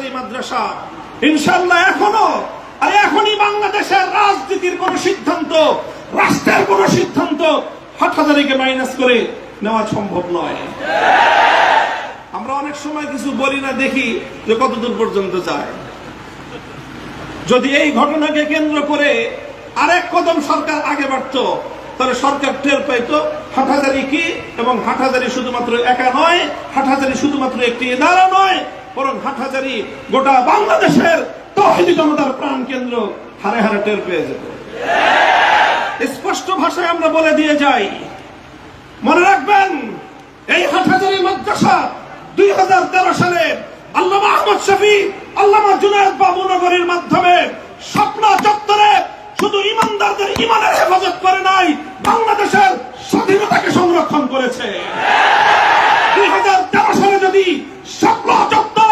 হাটহাজারী মাদ্রাসা ইনশাআল্লাহ এখনই বাংলাদেশের রাজনীতির কোন সিদ্ধান্ত, রাষ্ট্রের কোন সিদ্ধান্ত হাটহাজারীকে মাইনাস করে নেওয়া সম্ভব নয়। আমরা অনেক সময় কিছু বলি না, দেখি যে কতদূর পর্যন্ত যায়। যদি এই ঘটনাকে কেন্দ্র করে আরেক কদম সরকার আগে বাড়ত, তাহলে সরকার টের পাইত হাটহাজারী কি, এবং হাটহাজারী শুধুমাত্র একা নয়, হাটহাজারী শুধুমাত্র একটি ইদারা নয়, বরং হাটহাজারী গোটা বাংলাদেশের তাওহীদি জনতার প্রাণ কেন্দ্র হারে হারে টের পেয়ে যেত। স্পষ্ট ভাষায় আমরা বলে দিয়ে যাই, মনে রাখবেন এই হাটহাজারী মাদ্রাসা 2013 সালে আল্লামা আহমদ শফী, আল্লামা জুনায়েদ বাবুনগরীর মাধ্যমে শাপলা চত্বরে শুধু ইমানদারদের ইমানের হেফাজত করে নাই, বাংলাদেশের স্বাধীনতাকে সংরক্ষণ করেছে। 2013 সালে যদি শাপলা চত্বর